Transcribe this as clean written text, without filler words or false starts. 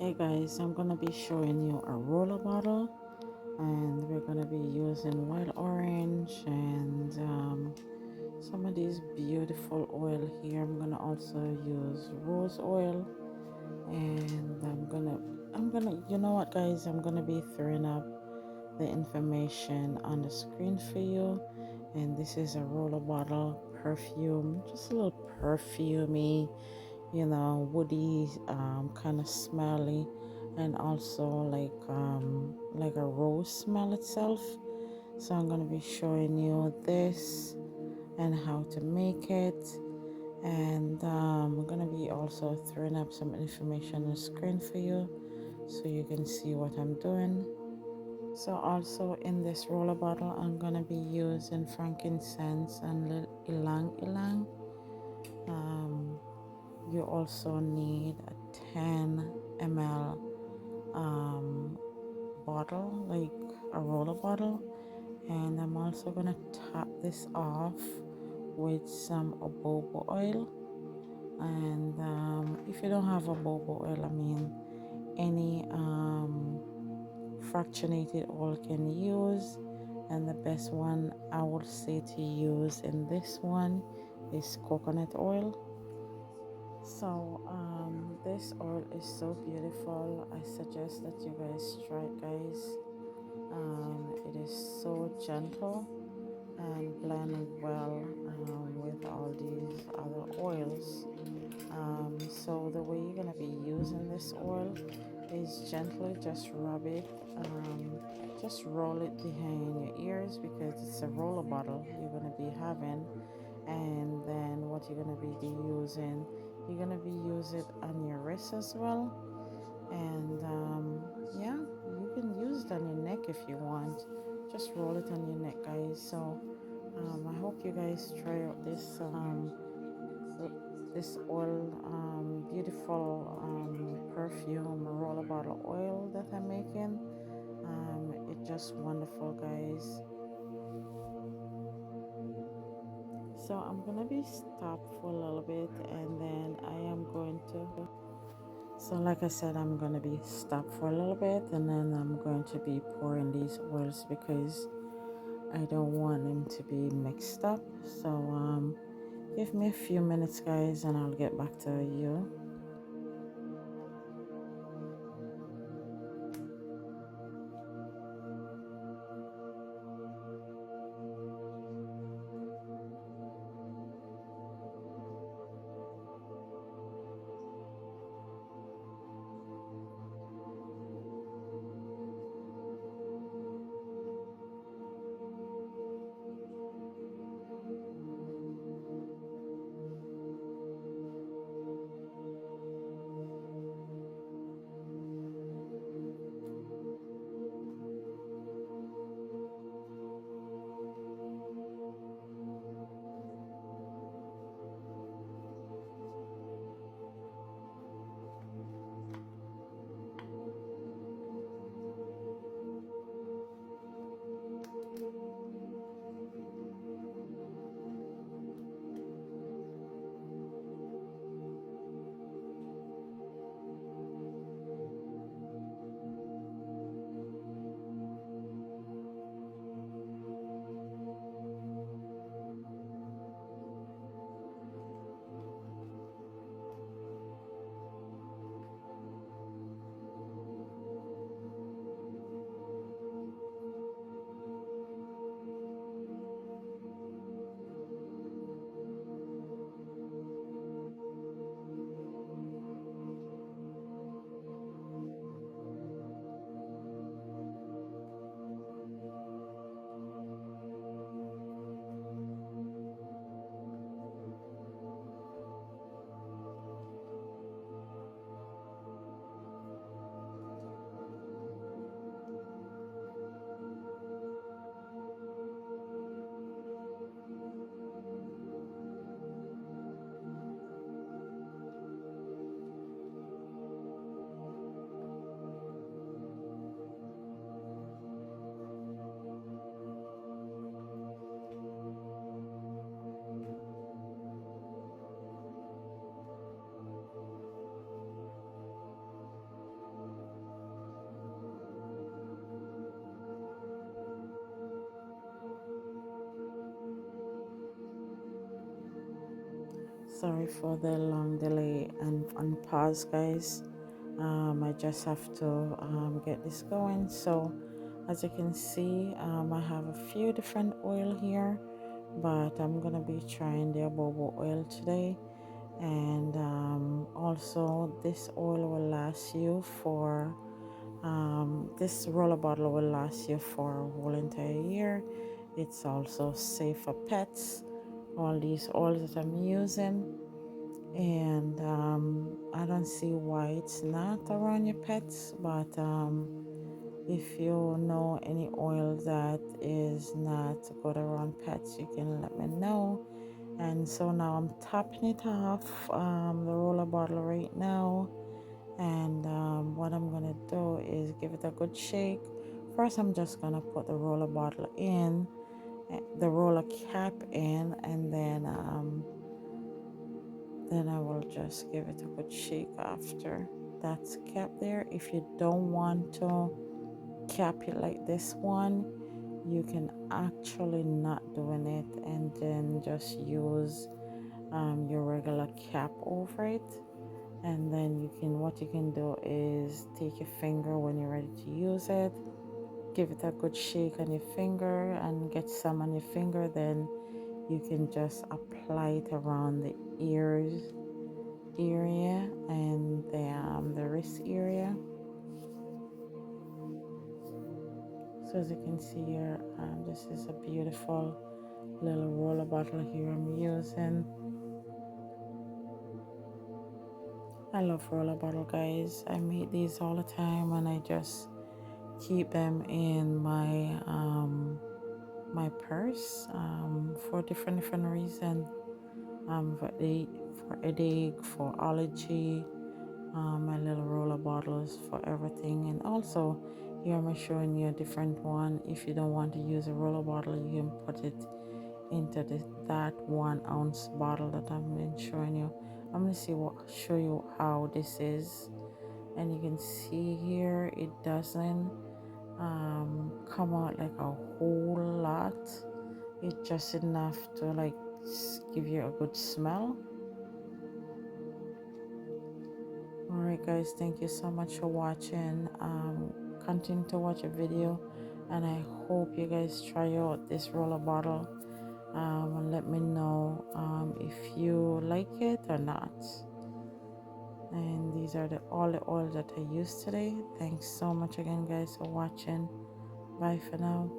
Hey guys, I'm gonna be showing you a roller bottle, and we're gonna be using wild orange and some of these beautiful oil here. I'm gonna also use rose oil, and you know what guys, I'm gonna be throwing up the information on the screen for you. And this is a roller bottle perfume, just a little perfumey, woody, kind of smelly, and also like a rose smell itself. So I'm gonna be showing you this and how to make it, and I'm gonna be also throwing up some information on the screen for you so you can see what I'm doing. So also in this roller bottle, I'm gonna be using frankincense and ilang ilang. Um, you also need a 10 ml bottle, like a roller bottle, and I'm also gonna top this off with some jojoba oil. And if you don't have jojoba oil, I mean any fractionated oil can use, and the best one I would say to use in this one is coconut oil. So this oil is so beautiful. I suggest that you guys try it, guys. It is so gentle and blend well with all these other oils. So the way you're gonna be using this oil is gently just rub it, just roll it behind your ears because it's a roller bottle you're gonna be having. And then what you're gonna be using, you're gonna be use it on your wrist as well. And yeah, you can use it on your neck if you want. Just roll it on your neck, guys. So I hope you guys try out this oil, beautiful perfume roller bottle oil that I'm making. It's just wonderful, guys. So I'm gonna be stopped for a little bit, and then I am going to, so like I said, I'm gonna be stopped for a little bit, and then I'm going to be pouring these oils because I don't want them to be mixed up. So give me a few minutes, guys, and I'll get back to you. Sorry for the long delay and pause, guys. I just have to get this going. So as you can see, I have a few different oil here, but I'm gonna be trying the bobo oil today. And also this oil will last you for this roller bottle will last you for a whole entire year. It's also safe for pets, all these oils that I'm using. And I don't see why it's not around your pets, but if you know any oil that is not good around pets, you can let me know. And so now I'm topping it off the roller bottle right now. And what I'm gonna do is give it a good shake. First, I'm just gonna put the roller bottle in, the roller cap in, and then I will just give it a good shake after that's kept there. If you don't want to cap it like this one, you can actually not doing it and then just use your regular cap over it. And then what you can do is take your finger when you're ready to use it, give it a good shake on your finger and get some on your finger. Then you can just apply it around the ears area and the wrist area. So as you can see here, this is a beautiful little roller bottle here I'm using. I love roller bottle, guys. I make these all the time and I just keep them in my purse for different reasons, for headache, for allergy, my little roller bottles for everything. And also here I'm showing you a different one. If you don't want to use a roller bottle, you can put it into that 1 ounce bottle that I've been showing you. I'm going to show you how this is. And you can see here it doesn't come out like a whole lot. It's just enough to like give you a good smell. Alright guys, thank you so much for watching. Continue to watch a video and I hope you guys try out this roller bottle and let me know if you like it or not. And these are all the oils that I used today. Thanks so much again guys for watching. Bye for now.